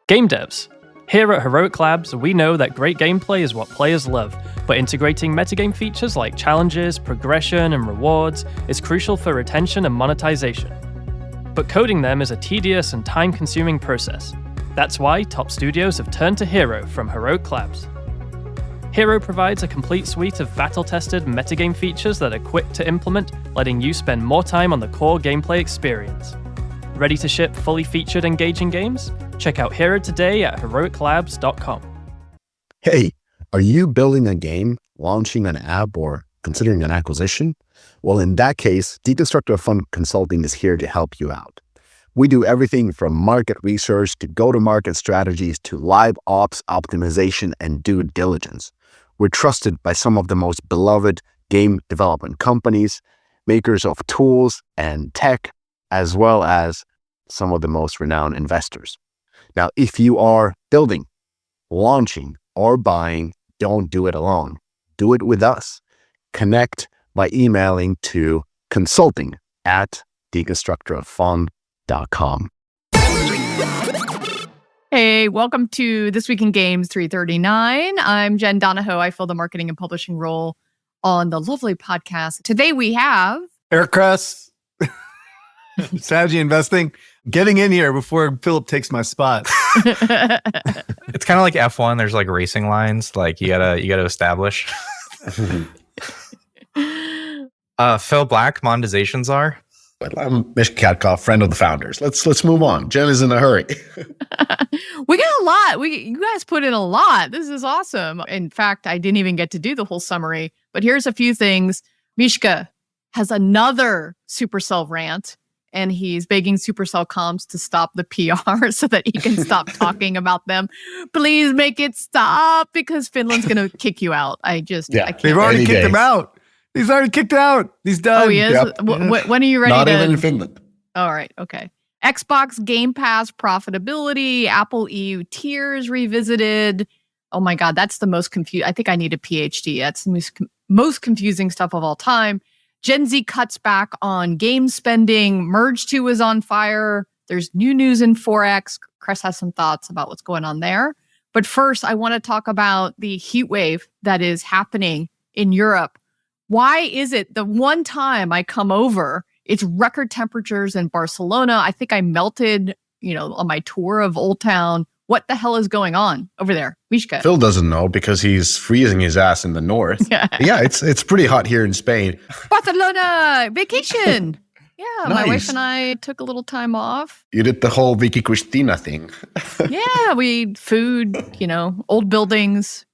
Game devs. Here at Heroic Labs, we know that great gameplay is what players love, but integrating metagame features like challenges, progression, and rewards is crucial for retention and monetization. But coding them is a tedious and time-consuming process. That's why top studios have turned to Hero from Heroic Labs. Hero provides a complete suite of battle-tested metagame features that are quick to implement, letting you spend more time on the core gameplay experience. Ready to ship fully featured, engaging games? Check out Hero today at heroiclabs.com. Hey, are you building a game, launching an app, or considering an acquisition? Well, in that case, Deconstructor Fund Consulting is here to help you out. We do everything from market research to go-to-market strategies to live ops optimization and due diligence. We're trusted by some of the most beloved game development companies, makers of tools and tech, as well as some of the most renowned investors. Now, if you are building, launching, or buying, don't do it alone. Do it with us. Connect by emailing to consulting@deconstructorofund.com. Hey, welcome to This Week in Games 339. I'm Jen Donahoe. I fill the marketing and publishing role on the lovely podcast. Today we have Eric Kress, strategy investing, getting in here before Philip takes my spot. It's kind of like F1. There's like racing lines, like you gotta establish. Phil Black, monetizations are. I'm Misha Katkoff, friend of the founders. Let's move on. Jen is in a hurry. we got a lot. You guys put in a lot. This is awesome. In fact, I didn't even get to do the whole summary, but here's a few things. Mishka has another Supercell rant, and he's begging Supercell comms to stop the PR so that he can stop talking about them. Please make it stop because Finland's going to kick you out. I can't. They've already kicked him out. He's already kicked out. He's done. Oh, he is? Yep. When are you ready Not to... even in Finland. All right. Okay. Xbox Game Pass profitability, Apple EU tiers revisited. Oh my God, that's the most confusing. I think I need a PhD. That's the most confusing stuff of all time. Gen Z cuts back on game spending. Merge 2 is on fire. There's new news in Forex. Chris has some thoughts about what's going on there. But first, I want to talk about the heat wave that is happening in Europe. Why is it the one time I come over, it's record temperatures in Barcelona? I think I melted, on my tour of Old Town. What the hell is going on over there? Mishka. Phil doesn't know because he's freezing his ass in the north. Yeah, it's pretty hot here in Spain. Barcelona vacation. Yeah, Nice. My wife and I took a little time off. You did the whole Vicky Cristina thing. Yeah, we food, old buildings.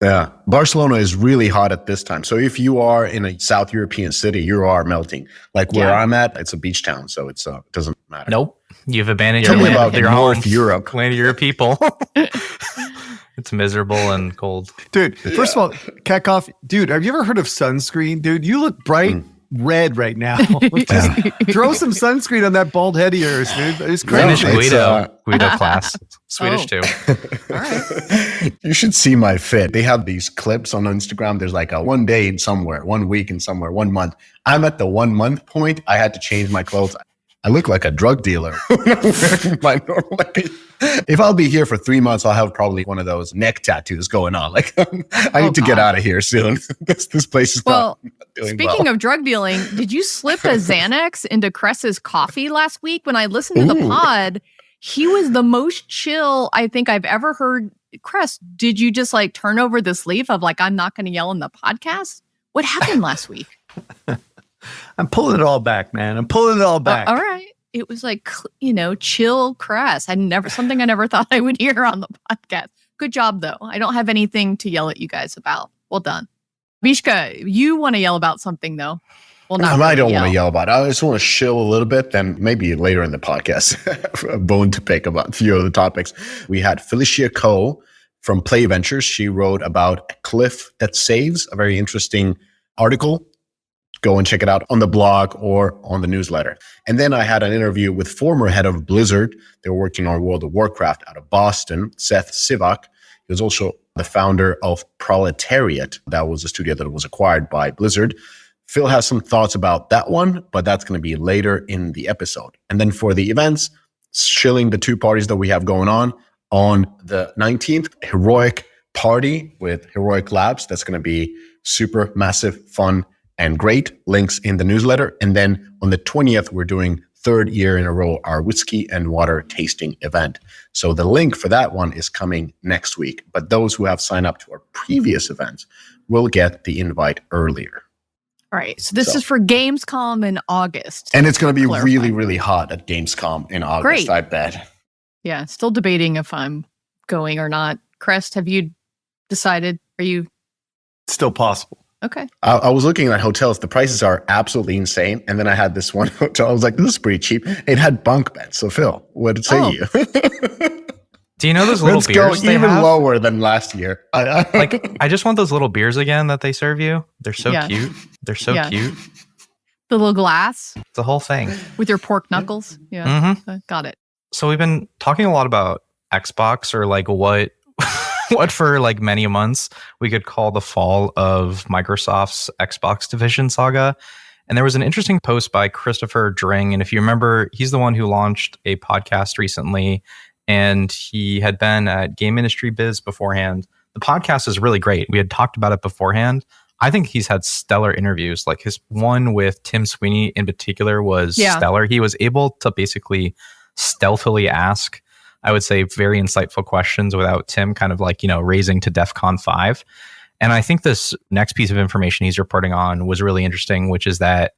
Yeah, Barcelona is really hot at this time. So if you are in a South European city, you are melting. Like where I'm at, it's a beach town, so it doesn't matter. Nope. You've abandoned Tell your me land, about your North home, Europe. land of your people. It's miserable and cold. Dude, first of all, Katkoff, dude, have you ever heard of sunscreen? Dude, you look bright red right now. Just throw some sunscreen on that bald head of yours, dude. It's crazy. Finish Guido class. Swedish too. All right. You should see my fit. They have these clips on Instagram. There's like a 1 day in somewhere, 1 week in somewhere, 1 month. I'm at the 1 month point. I had to change my clothes. I look like a drug dealer. If I'll be here for 3 months, I'll have probably one of those neck tattoos going on. Like I need to get out of here soon. This place is not doing speaking well. of drug dealing, did you slip a Xanax into Cress's coffee last week? When I listened to the pod, he was the most chill I think I've ever heard. Cress, did you just like turn over this leaf of like, I'm not going to yell in the podcast? What happened last week? I'm pulling it all back, man. I'm pulling it all back. All right. It was like, chill Cress. Something I never thought I would hear on the podcast. Good job, though. I don't have anything to yell at you guys about. Well done. Mishka, you want to yell about something, though. Well, I don't want to yell about it. I just want to chill a little bit. Then maybe later in the podcast, a bone to pick about a few of the topics. We had Felicia Coe from Play Ventures. She wrote about a cliff that saves, a very interesting article. Go and check it out on the blog or on the newsletter. And then I had an interview with former head of Blizzard. They were working on World of Warcraft out of Boston, Seth Sivak. He was also the founder of Proletariat. That was a studio that was acquired by Blizzard. Phil has some thoughts about that one, but that's going to be later in the episode. And then for the events, shilling the two parties that we have going on, On the 19th, Heroic Party with Heroic Labs. That's going to be super massive, fun, and great. Links in the newsletter. And then on the 20th, we're doing third year in a row our whiskey and water tasting event. So the link for that one is coming next week. But those who have signed up to our previous events will get the invite earlier. All right. So this is for Gamescom in August. And it's going to be really, really hot at Gamescom in August, Great. I bet. Yeah. Still debating if I'm going or not. Crest, have you decided? Are you? Still possible. Okay. I was looking at hotels. The prices are absolutely insane. And then I had this one hotel. I was like, this is pretty cheap. It had bunk beds. So Phil, what did say you? Do you know those little Let's beers go they even have? lower than last year. I just want those little beers again that they serve you. They're so cute. They're so cute. The little glass It's a whole thing. with your pork knuckles. Yeah. Got it. So we've been talking a lot about Xbox, or like what for like many months we could call the fall of Microsoft's Xbox division saga. And there was an interesting post by Christopher Dring. And if you remember, he's the one who launched a podcast recently, and he had been at Game Industry Biz beforehand. The podcast is really great. We had talked about it beforehand. I think he's had stellar interviews. Like his one with Tim Sweeney in particular was stellar. He was able to basically stealthily ask, I would say, very insightful questions without Tim kind of like, raising to DEFCON 5. And I think this next piece of information he's reporting on was really interesting, which is that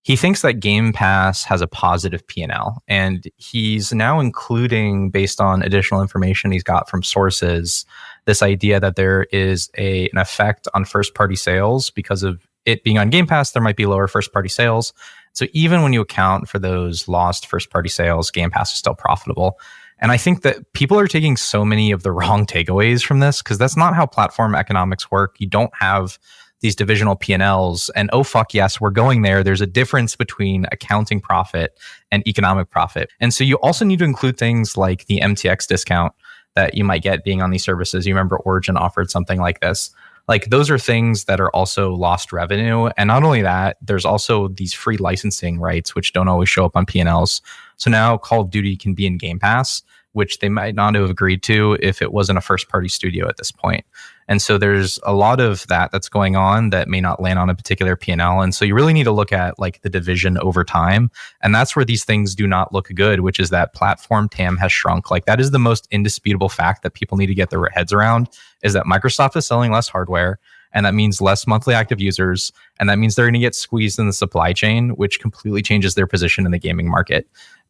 he thinks that Game Pass has a positive P&L, and he's now including, based on additional information he's got from sources, this idea that there is an effect on first-party sales because of it being on Game Pass. There might be lower first-party sales. So even when you account for those lost first-party sales, Game Pass is still profitable. And I think that people are taking so many of the wrong takeaways from this, because that's not how platform economics work. You don't have these divisional P&Ls and, oh, fuck yes, we're going there. There's a difference between accounting profit and economic profit. And so you also need to include things like the MTX discount that you might get being on these services. You remember Origin offered something like this. Like, those are things that are also lost revenue. And not only that, there's also these free licensing rights, which don't always show up on P&Ls. So now Call of Duty can be in Game Pass, which they might not have agreed to if it wasn't a first-party studio at this point. And so there's a lot of that's going on that may not land on a particular P&L. And so you really need to look at like the division over time. And that's where these things do not look good, which is that platform TAM has shrunk. Like, that is the most indisputable fact that people need to get their heads around, is that Microsoft is selling less hardware. And that means less monthly active users. And that means they're going to get squeezed in the supply chain, which completely changes their position in the gaming market.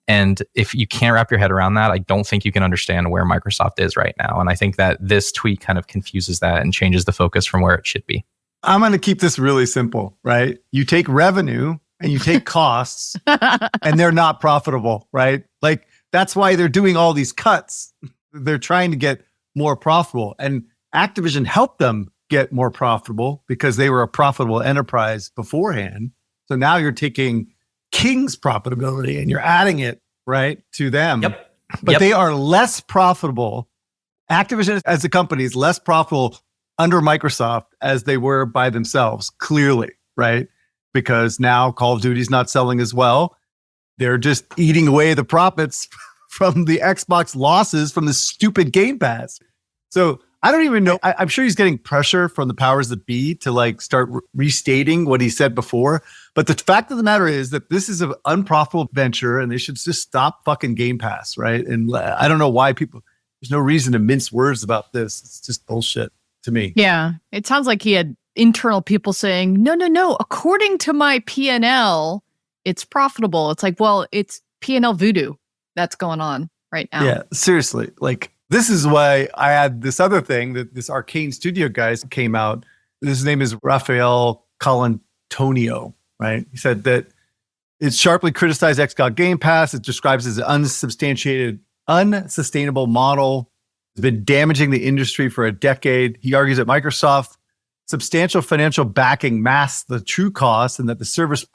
And if you can't wrap your head around that, I don't think you can understand where Microsoft is right now. And I think that this tweet kind of confuses that and changes the focus from where it should be. I'm going to keep this really simple, right? You take revenue and you take costs and they're not profitable, right? Like, that's why they're doing all these cuts. They're trying to get more profitable. And Activision helped them get more profitable because they were a profitable enterprise beforehand. So now you're taking King's profitability and you're adding it right to them. But they are less profitable. Activision as a company is less profitable under Microsoft as they were by themselves, clearly, right? Because now Call of Duty's not selling as well. They're just eating away the profits from the Xbox losses from the stupid Game Pass. So I don't even know. I'm sure he's getting pressure from the powers that be to like start restating what he said before. But the fact of the matter is that this is an unprofitable venture and they should just stop fucking Game Pass, right? And I don't know why there's no reason to mince words about this. It's just bullshit to me. Yeah. It sounds like he had internal people saying, no. According to my P&L, it's profitable. It's like, well, it's P&L voodoo that's going on right now. Yeah, seriously. Like, this is why I had this other thing that this Arcane Studio guys came out. His name is Rafael Colantonio, right? He said that it sharply criticized xCloud Game Pass. It describes it as an unsubstantiated, unsustainable model. It's been damaging the industry for a decade. He argues that Microsoft substantial financial backing masks the true cost and that the service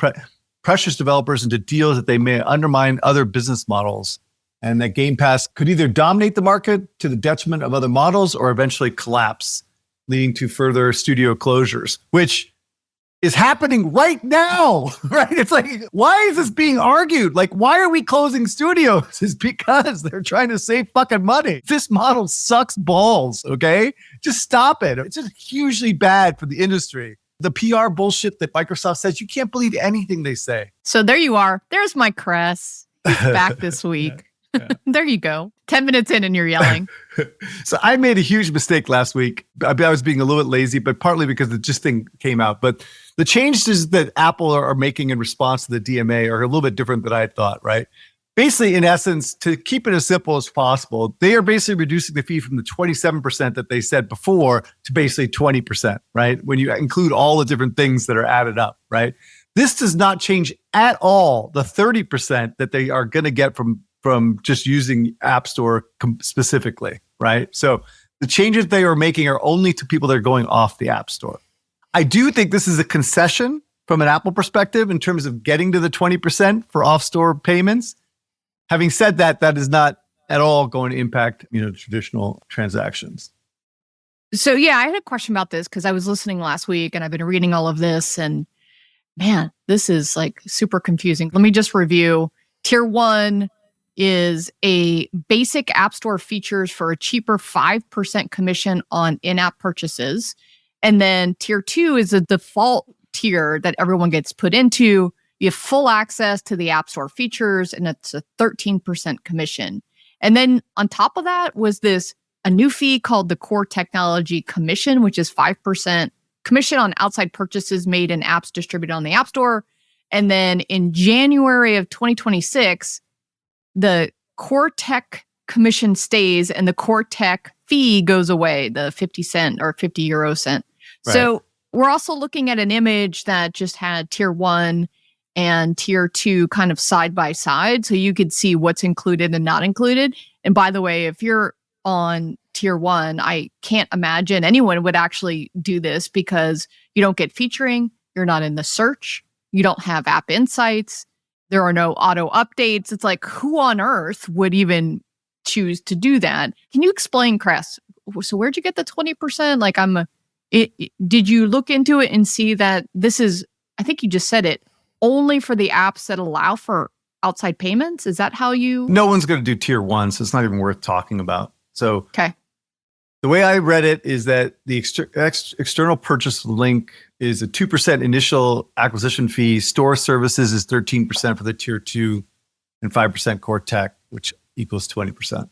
pressures developers into deals that they may undermine other business models. And that Game Pass could either dominate the market to the detriment of other models or eventually collapse, leading to further studio closures, which is happening right now, right? It's like, why is this being argued? Like, why are we closing studios? It's because they're trying to save fucking money. This model sucks balls, okay? Just stop it. It's just hugely bad for the industry. The PR bullshit that Microsoft says, you can't believe anything they say. So there you are. There's my Cress. He's back this week. Yeah. There you go. 10 minutes in and you're yelling. So I made a huge mistake last week. I was being a little bit lazy, but partly because the just thing came out. But the changes that Apple are making in response to the DMA are a little bit different than I had thought, right? Basically, in essence, to keep it as simple as possible, they are basically reducing the fee from the 27% that they said before to basically 20%, right? When you include all the different things that are added up, right? This does not change at all the 30% that they are going to get from just using App Store specifically, right? So the changes they are making are only to people that are going off the App Store. I do think this is a concession from an Apple perspective in terms of getting to the 20% for off-store payments. Having said that, that is not at all going to impact, traditional transactions. So yeah, I had a question about this because I was listening last week and I've been reading all of this and man, this is like super confusing. Let me just review. Tier 1 is a basic App Store features for a cheaper 5% commission on in-app purchases. And then tier 2 is a default tier that everyone gets put into. You have full access to the App Store features and it's a 13% commission. And then on top of that was a new fee called the Core Technology Commission, which is 5% commission on outside purchases made in apps distributed on the App Store. And then in January of 2026, the Core Tech commission stays and the Core Tech fee goes away, the 50 cent or 50 euro cent. Right. So we're also looking at an image that just had tier 1 and tier 2 kind of side by side. So you could see what's included and not included. And by the way, if you're on tier 1, I can't imagine anyone would actually do this because you don't get featuring, you're not in the search, you don't have app insights, there are no auto updates. It's like, who on earth would even choose to do that? Can you explain, Cress? So where'd you get the 20%? Like did you look into it and see that this is, I think you just said it, only for the apps that allow for outside payments? Is that how you? No one's going to do tier 1, so it's not even worth talking about. So okay. The way I read it is that the external purchase link is a 2% initial acquisition fee. Store services is 13% for the tier 2 and 5% core tech, which equals 20%.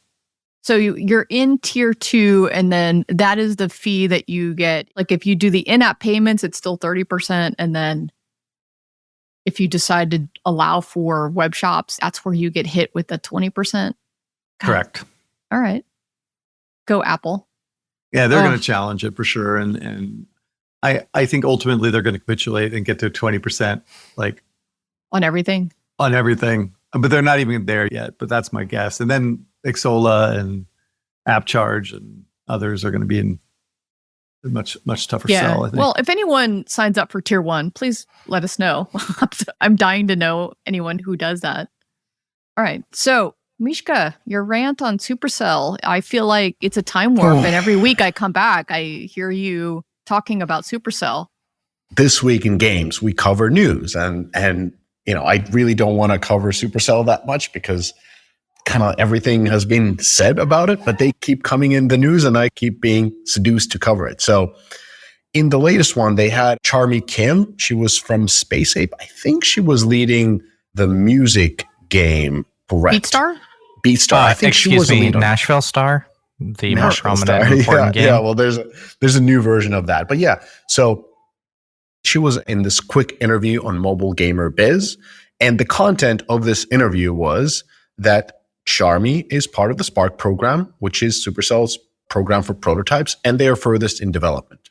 So you're in tier 2, and then that is the fee that you get. Like if you do the in-app payments, it's still 30%. And then if you decide to allow for web shops, that's where you get hit with the 20%. Correct. All right. Go Apple. Yeah, they're going to challenge it for sure. And I think ultimately they're going to capitulate and get to 20%, like on everything. On everything. But they're not even there yet. But that's my guess. And then Xsola and AppCharge and others are going to be in a much tougher sell, I think. Well, if anyone signs up for tier 1, please let us know. I'm dying to know anyone who does that. All right. So Mishka, your rant on Supercell, I feel like it's a time warp. And every week I come back, I hear you talking about Supercell. This week in games, we cover news. And I really don't want to cover Supercell that much because kind of everything has been said about it, but they keep coming in the news and I keep being seduced to cover it. So in the latest one, they had Charmy Kim. She was from Space Ape. I think she was leading the music game. BeatStar? I think she was Nashville Star, the more prominent important game. Yeah, well, there's a new version of that. But yeah, so she was in this quick interview on Mobile Gamer Biz, and the content of this interview was that Charmy is part of the Spark program, which is Supercell's program for prototypes, and they are furthest in development.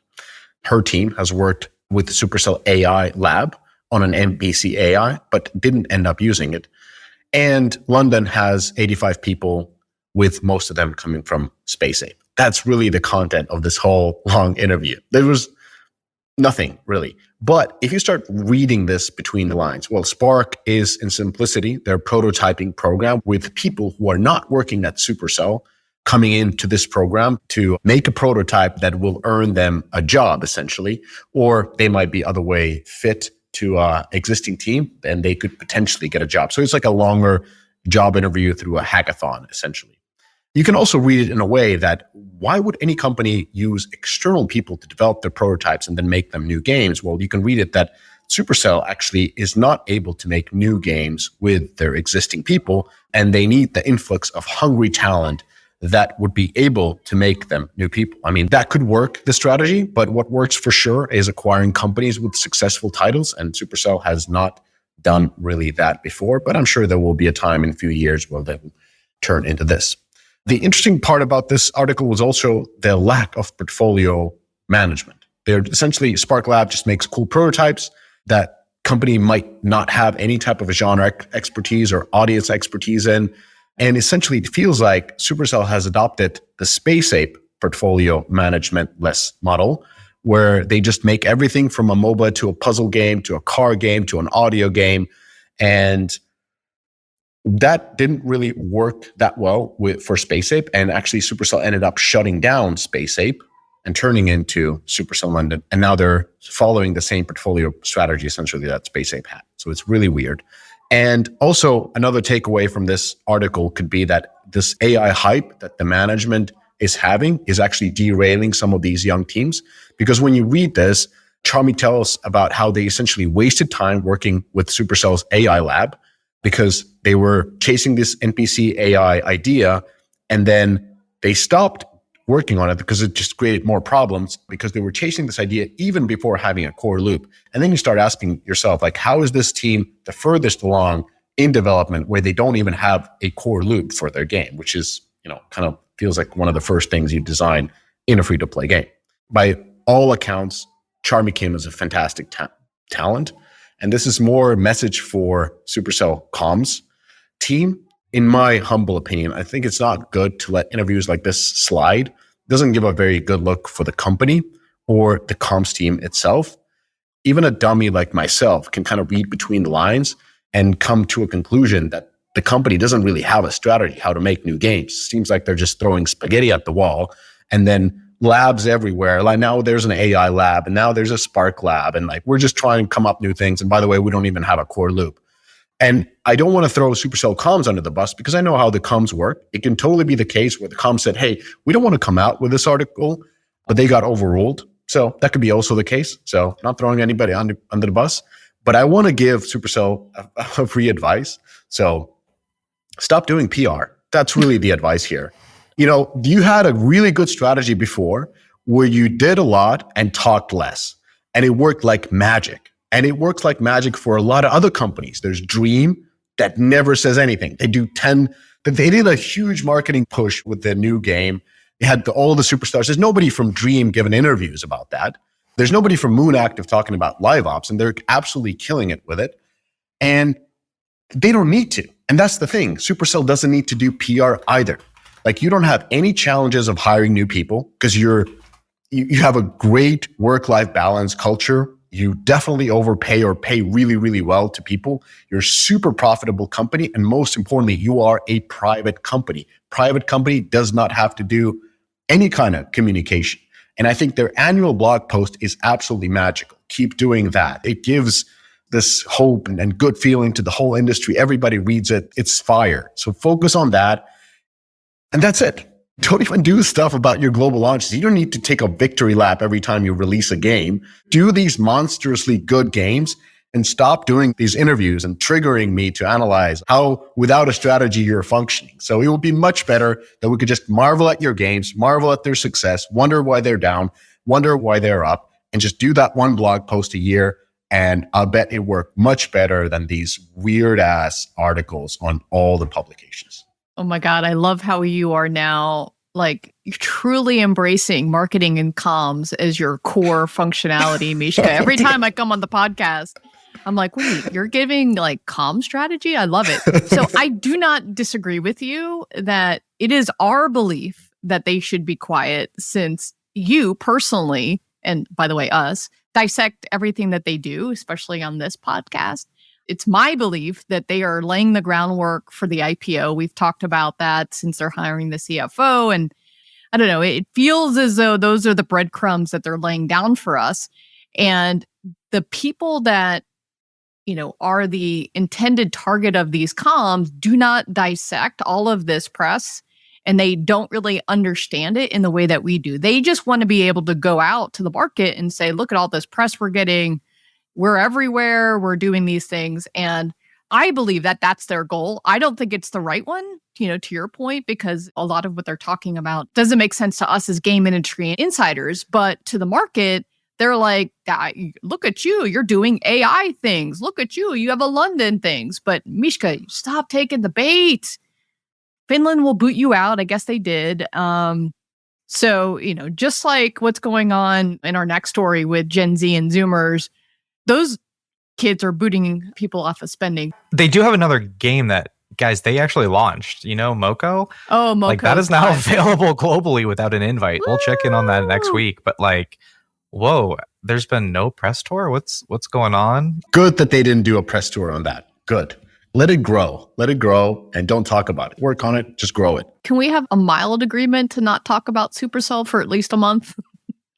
Her team has worked with Supercell AI Lab on an MPC AI, but didn't end up using it. And London has 85 people, with most of them coming from Space Ape. That's really the content of this whole long interview. There was nothing really. But if you start reading this between the lines, well, Spark is, in simplicity, their prototyping program with people who are not working at Supercell, coming into this program to make a prototype that will earn them a job, essentially, or they might be other way fit to an existing team, and they could potentially get a job. So it's like a longer job interview through a hackathon, essentially. You can also read it in a way that why would any company use external people to develop their prototypes and then make them new games? Well, you can read it that Supercell actually is not able to make new games with their existing people, and they need the influx of hungry talent that would be able to make them new people. I mean, that could work, the strategy, but what works for sure is acquiring companies with successful titles, and Supercell has not done really that before, but I'm sure there will be a time in a few years where they will turn into this. The interesting part about this article was also the lack of portfolio management. They're essentially, Spark Lab just makes cool prototypes that company might not have any type of a genre expertise or audience expertise in. And essentially, it feels like Supercell has adopted the Space Ape portfolio management-less model, where they just make everything from a MOBA to a puzzle game to a car game to an audio game. And that didn't really work that well for Space Ape. And actually, Supercell ended up shutting down Space Ape and turning into Supercell London. And now they're following the same portfolio strategy, essentially, that Space Ape had. So it's really weird. And also, another takeaway from this article could be that this AI hype that the management is having is actually derailing some of these young teams. Because when you read this, Charmy tells about how they essentially wasted time working with Supercell's AI lab because they were chasing this NPC AI idea, and then they stopped working on it because it just created more problems because they were chasing this idea even before having a core loop. And then you start asking yourself, like, how is this team the furthest along in development where they don't even have a core loop for their game, which is, kind of feels like one of the first things you design in a free-to-play game. By all accounts, Charmy Kim is a fantastic talent. And this is more a message for Supercell comms team. In my humble opinion, I think it's not good to let interviews like this slide. It doesn't give a very good look for the company or the comms team itself. Even a dummy like myself can kind of read between the lines and come to a conclusion that the company doesn't really have a strategy how to make new games. It seems like they're just throwing spaghetti at the wall, and then labs everywhere. Like now there's an AI lab, and now there's a Spark lab, and like we're just trying to come up new things. And by the way, we don't even have a core loop. And I don't want to throw Supercell comms under the bus because I know how the comms work. It can totally be the case where the comms said, hey, we don't want to come out with this article, but they got overruled. So that could be also the case. So not throwing anybody under the bus. But I want to give Supercell a free advice. So stop doing PR. That's really the advice here. You had a really good strategy before where you did a lot and talked less. And it worked like magic. And it works like magic for a lot of other companies. There's Dream that never says anything. They did a huge marketing push with their new game. They had all the superstars. There's nobody from Dream giving interviews about that. There's nobody from Moon Active talking about live ops, and they're absolutely killing it with it. And they don't need to. And that's the thing. Supercell doesn't need to do PR either. Like, you don't have any challenges of hiring new people because you have a great work-life balance culture. You definitely overpay or pay really, really well to people. You're a super profitable company. And most importantly, you are a private company. Private company does not have to do any kind of communication. And I think their annual blog post is absolutely magical. Keep doing that. It gives this hope and good feeling to the whole industry. Everybody reads it. It's fire. So focus on that. And that's it. Don't even do stuff about your global launches. You don't need to take a victory lap every time you release a game. Do these monstrously good games and stop doing these interviews and triggering me to analyze how without a strategy you're functioning. So it would be much better that we could just marvel at your games, marvel at their success, wonder why they're down, wonder why they're up, and just do that one blog post a year. And I'll bet it worked much better than these weird ass articles on all the publications. Oh my God, I love how you are now like truly embracing marketing and comms as your core functionality, Mishka. Every time I come on the podcast, I'm like, wait, you're giving like comm strategy? I love it. So I do not disagree with you that it is our belief that they should be quiet, since you personally, and by the way, us, dissect everything that they do, especially on this podcast. It's my belief that they are laying the groundwork for the IPO. We've talked about that since they're hiring the CFO. And I don't know, it feels as though those are the breadcrumbs that they're laying down for us. And the people that, are the intended target of these comms do not dissect all of this press, and they don't really understand it in the way that we do. They just want to be able to go out to the market and say, look at all this press we're getting. We're everywhere. We're doing these things. And I believe that that's their goal. I don't think it's the right one, to your point, because a lot of what they're talking about doesn't make sense to us as game industry insiders, but to the market, they're like, look at you, you're doing AI things. Look at you, you have a London things. But Mishka, stop taking the bait. Finland will boot you out. I guess they did. So, just like what's going on in our next story with Gen Z and Zoomers, those kids are booting people off of spending. They do have another game that, guys, they actually launched, Moko. Oh, Moko. Like that is now available globally without an invite. We'll check in on that next week. But whoa, there's been no press tour. What's going on? Good that they didn't do a press tour on that. Good. Let it grow, and don't talk about it. Work on it, just grow it. Can we have a mild agreement to not talk about Supercell for at least a month?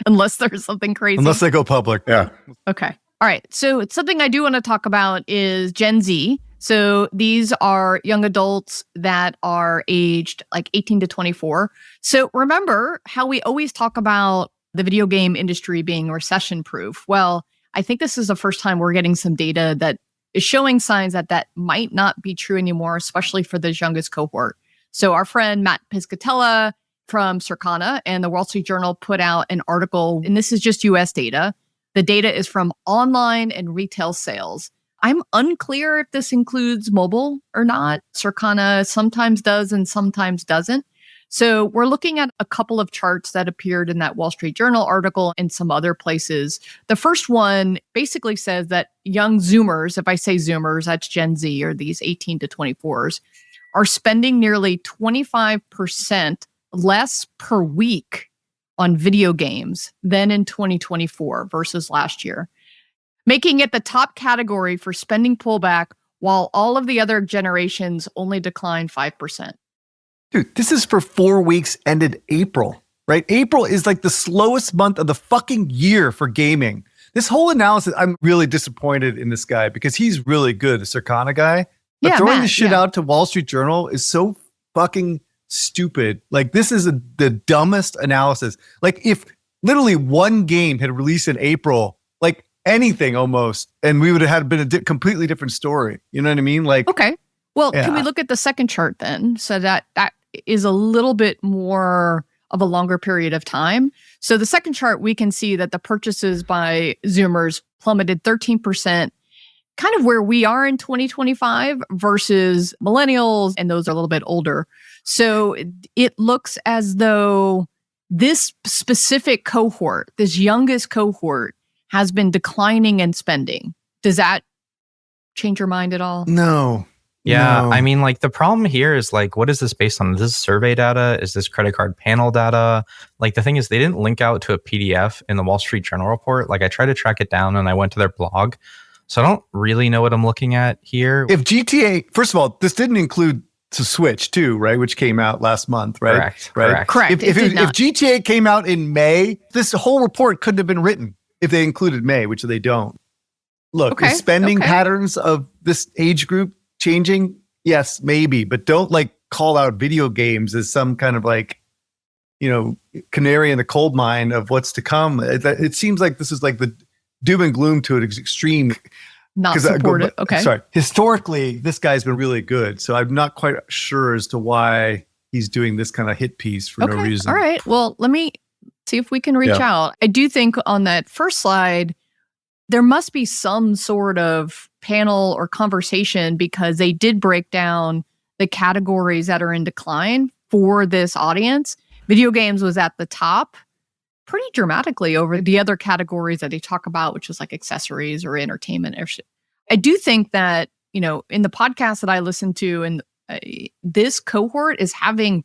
Unless there's something crazy. Unless they go public. Yeah. Okay. All right. So something I do want to talk about is Gen Z. So these are young adults that are aged like 18 to 24. So remember how we always talk about the video game industry being recession proof. Well, I think this is the first time we're getting some data that is showing signs that might not be true anymore, especially for this youngest cohort. So our friend Matt Piscatella from Circana and the Wall Street Journal put out an article, and this is just US data. The data is from online and retail sales. I'm unclear if this includes mobile or not. Circana sometimes does and sometimes doesn't. So we're looking at a couple of charts that appeared in that Wall Street Journal article and some other places. The first one basically says that young Zoomers, if I say Zoomers, that's Gen Z or these 18 to 24s, are spending nearly 25% less per week on video games than in 2024 versus last year, making it the top category for spending pullback while all of the other generations only declined 5%. Dude, this is for 4 weeks ended April, right? April is like the slowest month of the fucking year for gaming. This whole analysis, I'm really disappointed in this guy because he's really good, the Circana guy. But throwing this shit out to Wall Street Journal is so fucking stupid. Like, this is the dumbest analysis. Like, if literally one game had released in April, like anything almost, and we would have been a completely different story. You know what I mean? Like, okay. Well, can we look at the second chart then? So that is a little bit more of a longer period of time. So the second chart, we can see that the purchases by Zoomers plummeted 13%, kind of where we are in 2025 versus millennials, and those are a little bit older. So it looks as though this specific cohort, this youngest cohort, has been declining in spending. Does that change your mind at all? No. Yeah, No. I mean, the problem here is what is this based on? Is this survey data? Is this credit card panel data? The thing is, they didn't link out to a PDF in the Wall Street Journal report. I tried to track it down and I went to their blog. So I don't really know what I'm looking at here. If GTA, first of all, this didn't include to Switch too, right? Which came out last month, right? Correct. If GTA came out in May, this whole report couldn't have been written if they included May, which they don't. Look, the spending patterns of this age group changing? Yes, maybe, but don't call out video games as some kind of canary in the coal mine of what's to come. It seems like this is the doom and gloom to an extreme. Not supportive. Okay. Sorry. Historically, this guy's been really good, so I'm not quite sure as to why he's doing this kind of hit piece for no reason. All right. Well, let me see if we can reach out. I do think on that first slide, there must be some sort of panel or conversation because they did break down the categories that are in decline for this audience. Video games was at the top pretty dramatically over the other categories that they talk about, which is accessories or entertainment. I do think that, in the podcast that I listen to, and this cohort is having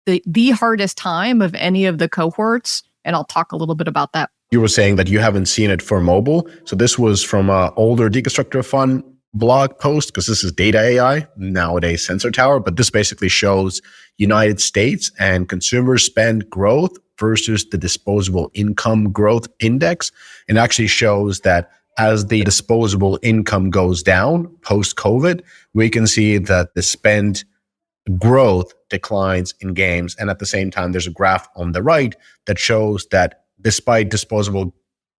the hardest time of any of the cohorts. And I'll talk a little bit about that. You were saying that you haven't seen it for mobile. So this was from an older deconstructor fund. blog post because this is data AI, nowadays Sensor Tower, but this basically shows United States and consumer spend growth versus the disposable income growth index. And actually shows that as the disposable income goes down post-COVID, we can see that the spend growth declines in games. And at the same time, there's a graph on the right that shows that despite disposable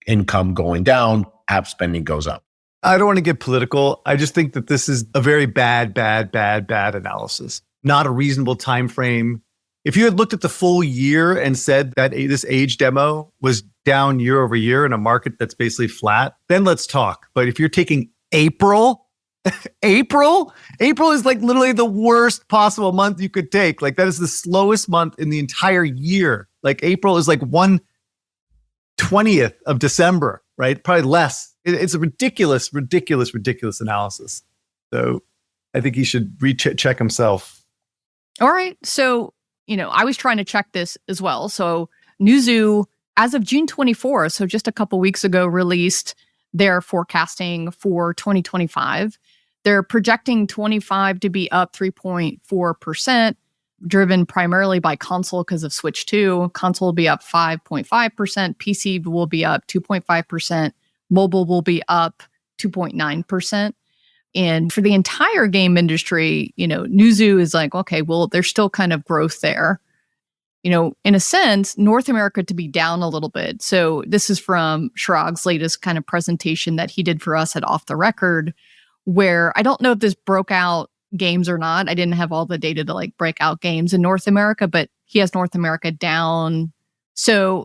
income going down, app spending goes up. I don't want to get political. I just think that this is a very bad analysis. Not a reasonable time frame. If you had looked at the full year and said that this age demo was down year over year in a market that's basically flat, then let's talk. But if you're taking April is like literally the worst possible month you could take. Like that is the slowest month in the entire year. Like April is like 1/20th of December, right? Probably less. It's a ridiculous analysis. So I think he should recheck himself. All right. So, I was trying to check this as well. So Newzoo, as of June 24th, so just a couple weeks ago, released their forecasting for 2025. They're projecting 25 to be up 3.4%, driven primarily by console because of Switch 2. Console will be up 5.5%. PC will be up 2.5%. Mobile will be up 2.9%. And for the entire game industry, Newzoo is like, okay, well, there's still kind of growth there. In a sense, North America to be down a little bit. So this is from Shrag's latest kind of presentation that he did for us at Off the Record, where I don't know if this broke out games or not. I didn't have all the data to break out games in North America, but he has North America down. So,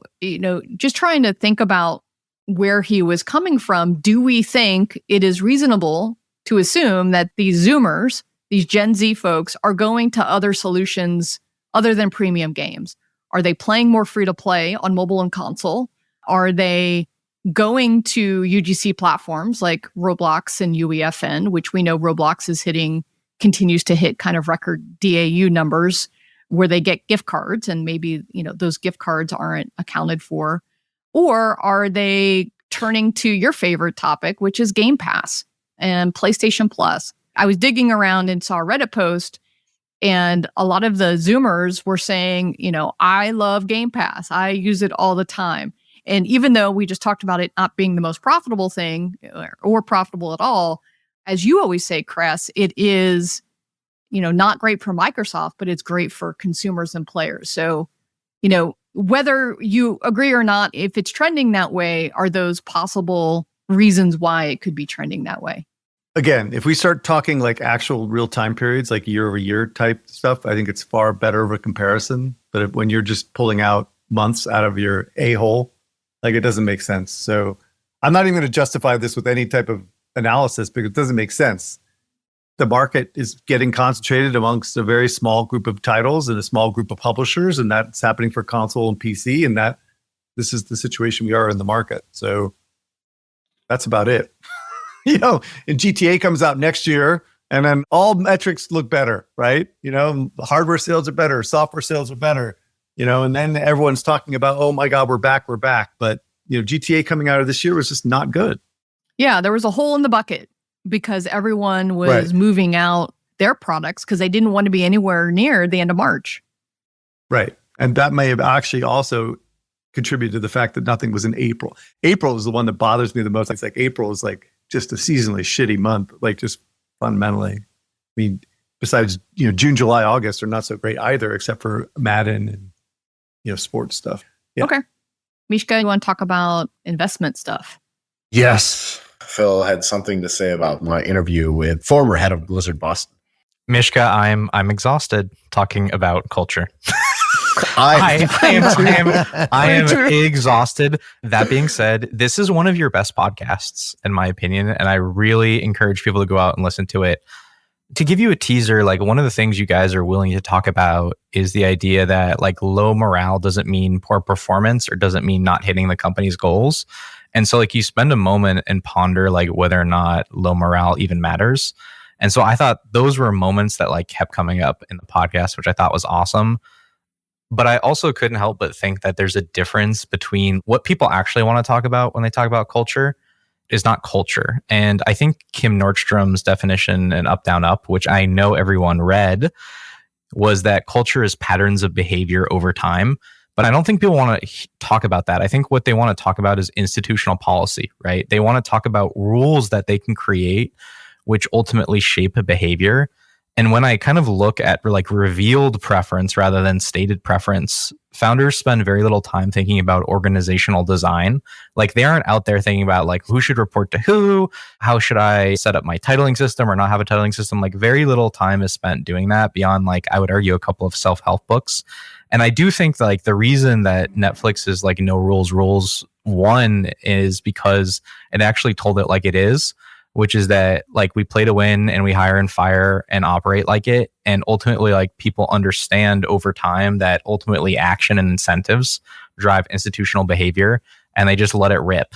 just trying to think about where he was coming from. Do we think it is reasonable to assume that these Zoomers, these Gen Z folks, are going to other solutions other than premium games? Are they playing more free to play on mobile and console? Are they going to UGC platforms like Roblox and UEFN, which we know Roblox is continues to hit kind of record DAU numbers where they get gift cards, and maybe, those gift cards aren't accounted for? Or are they turning to your favorite topic, which is Game Pass and PlayStation Plus? I was digging around and saw a Reddit post, and a lot of the Zoomers were saying, I love Game Pass. I use it all the time. And even though we just talked about it not being the most profitable thing or profitable at all, as you always say, Cress, it is, not great for Microsoft, but it's great for consumers and players. So, whether you agree or not, if it's trending that way, are those possible reasons why it could be trending that way? Again, if we start talking like actual real time periods, like year over year type stuff, I think it's far better of a comparison. But when you're just pulling out months out of your a-hole, it doesn't make sense. So I'm not even going to justify this with any type of analysis because it doesn't make sense. The market is getting concentrated amongst a very small group of titles and a small group of publishers, and that's happening for console and PC, and that this is the situation we are in the market. So that's about it. And GTA comes out next year, and then all metrics look better, right? Hardware sales are better, software sales are better, and then everyone's talking about, oh my God, we're back. But, GTA coming out of this year was just not good. Yeah, there was a hole in the bucket because everyone was moving out their products because they didn't want to be anywhere near the end of March. Right. And that may have actually also contributed to the fact that nothing was in April. April is the one that bothers me the most. It's like April is just a seasonally shitty month, just fundamentally. I mean, besides, June, July, August are not so great either, except for Madden and, sports stuff. Yeah. Okay. Mishka, you want to talk about investment stuff? Yes. Phil had something to say about my interview with former head of Blizzard Boston. Mishka, I'm exhausted talking about culture. I am exhausted. That being said, this is one of your best podcasts, in my opinion, and I really encourage people to go out and listen to it. To give you a teaser, one of the things you guys are willing to talk about is the idea that low morale doesn't mean poor performance or doesn't mean not hitting the company's goals. And so you spend a moment and ponder whether or not low morale even matters. And so I thought those were moments that kept coming up in the podcast, which I thought was awesome. But I also couldn't help but think that there's a difference between what people actually want to talk about when they talk about culture is not culture. And I think Kim Nordstrom's definition in Up, Down, Up, which I know everyone read, was that culture is patterns of behavior over time. But I don't think people want to talk about that. I think what they want to talk about is institutional policy, right? They want to talk about rules that they can create, which ultimately shape a behavior. And when I kind of look at like revealed preference rather than stated preference, founders spend very little time thinking about organizational design. Like they aren't out there thinking about like who should report to who, how should I set up my titling system or not have a titling system. Like very little time is spent doing that beyond like, I would argue, a couple of self-help books. And I do think like the reason that Netflix is like no rules one is because it actually told it like it is, which is that like we play to win and we hire and fire and operate like it. And ultimately like people understand over time that ultimately action and incentives drive institutional behavior and they just let it rip.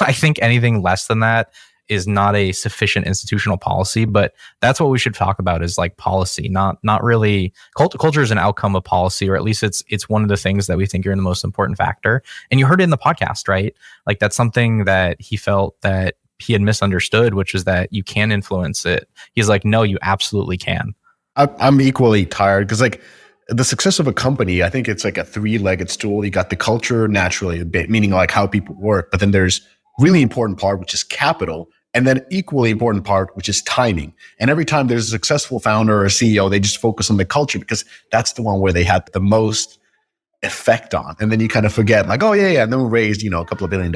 I think anything less than that is not a sufficient institutional policy, but that's what we should talk about is like policy, not really culture is an outcome of policy, or at least it's one of the things that we think are the most important factor. And you heard it in the podcast, right? Like that's something that he felt that he had misunderstood, which is that you can influence it. He's like, no, you absolutely can. I'm equally tired because like the success of a company, I think it's like a three-legged stool. You got the culture naturally, meaning like how people work, but then there's really important part, which is capital. And then equally important part, which is timing. And every time there's a successful founder or a CEO, they just focus on the culture because that's the one where they had the most effect on. And then you kind of forget like, oh yeah. And then we raised, a couple of $1 billion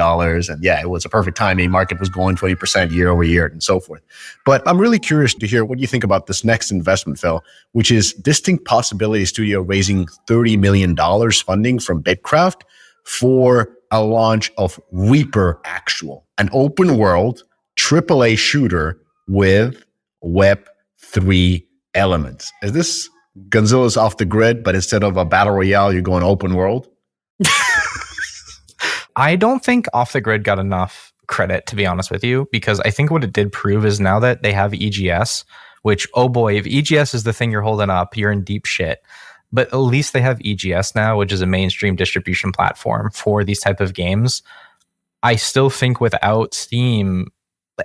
and yeah, it was a perfect timing. Market was going 20% year over year and so forth. But I'm really curious to hear what you think about this next investment, Phil, which is Distinct Possibility Studio raising $30 million funding from Bitcraft for a launch of Reaper Actual, an open world AAA shooter with Web3 elements. Is this Gonzalo's Off the Grid, but instead of a battle royale, you're going open world? I don't think Off the Grid got enough credit, to be honest with you, because I think what it did prove is now that they have EGS, which, oh boy, if EGS is the thing you're holding up, you're in deep shit. But at least they have EGS now, which is a mainstream distribution platform for these type of games. I still think without Steam,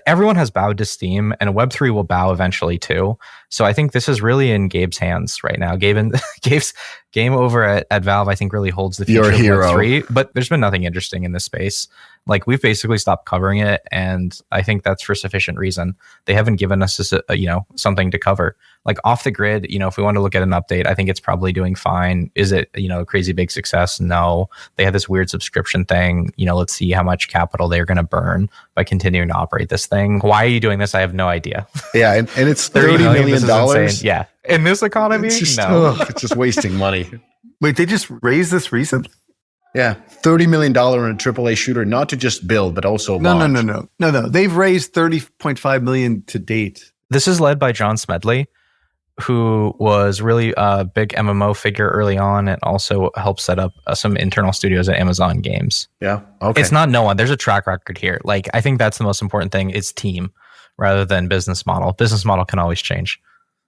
everyone has bowed to Steam, and Web3 will bow eventually too. So I think this is really in Gabe's hands right now. Gabe's game over at Valve, I think, really holds the future of Web3. But there's been nothing interesting in this space. Like we've basically stopped covering it, and I think that's for sufficient reason. They haven't given us something to cover. Like Off the Grid, if we want to look at an update, I think it's probably doing fine. Is it a crazy big success? No. They have this weird subscription thing. Let's see how much capital they're going to burn by continuing to operate this thing. Why are you doing this? I have no idea. Yeah, and it's $30 million. Yeah, in this economy, it's just, no, it's just wasting money. Wait, they just raised this recently? Yeah, $30 million in a AAA shooter, not to just build, but also launch. No. They've raised $30.5 million to date. This is led by John Smedley, who was really a big MMO figure early on and also helped set up some internal studios at Amazon Games. Yeah, okay. It's not no one. There's a track record here. Like, I think that's the most important thing. It's team rather than business model. Business model can always change.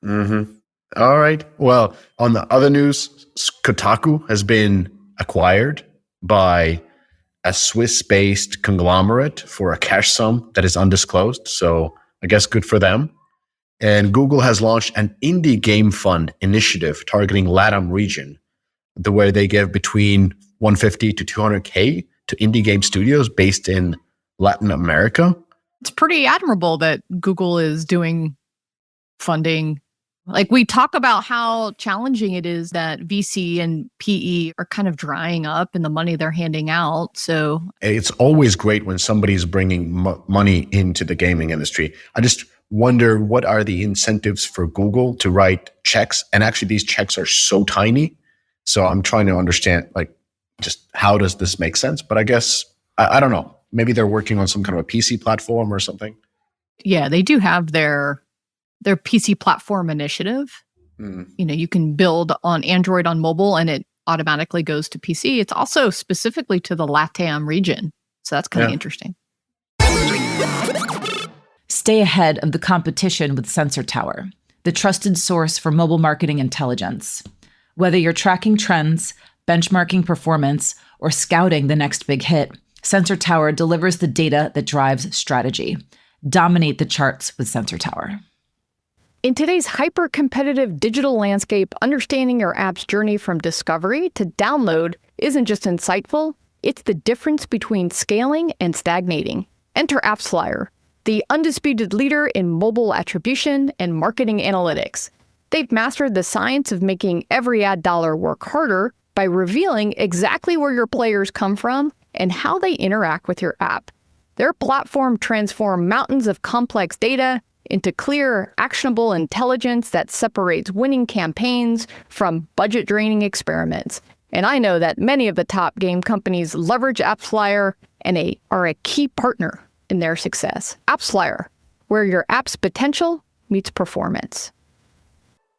Mm-hmm. All right. Well, on the other news, Kotaku has been acquired by a Swiss-based conglomerate for a cash sum that is undisclosed. So I guess good for them. And Google has launched an indie game fund initiative targeting LATAM region, where they give between $150 to $200K to indie game studios based in Latin America. It's pretty admirable that Google is doing funding. Like we talk about how challenging it is that VC and PE are kind of drying up in the money they're handing out. So it's always great when somebody's bringing money into the gaming industry. I just wonder what are the incentives for Google to write checks? And actually these checks are so tiny. So I'm trying to understand just how does this make sense? But I guess, I don't know, maybe they're working on some kind of a PC platform or something. Yeah, they do have their PC platform initiative. You can build on Android on mobile and it automatically goes to PC. It's also specifically to the LATAM region. So that's kind of interesting. Stay ahead of the competition with Sensor Tower, the trusted source for mobile marketing intelligence. Whether you're tracking trends, benchmarking performance, or scouting the next big hit, Sensor Tower delivers the data that drives strategy. Dominate the charts with Sensor Tower. In today's hyper-competitive digital landscape, understanding your app's journey from discovery to download isn't just insightful, it's the difference between scaling and stagnating. Enter AppsFlyer, the undisputed leader in mobile attribution and marketing analytics. They've mastered the science of making every ad dollar work harder by revealing exactly where your players come from and how they interact with your app. Their platform transforms mountains of complex data into clear, actionable intelligence that separates winning campaigns from budget-draining experiments. And I know that many of the top game companies leverage AppsFlyer and are a key partner in their success. AppsFlyer, where your app's potential meets performance.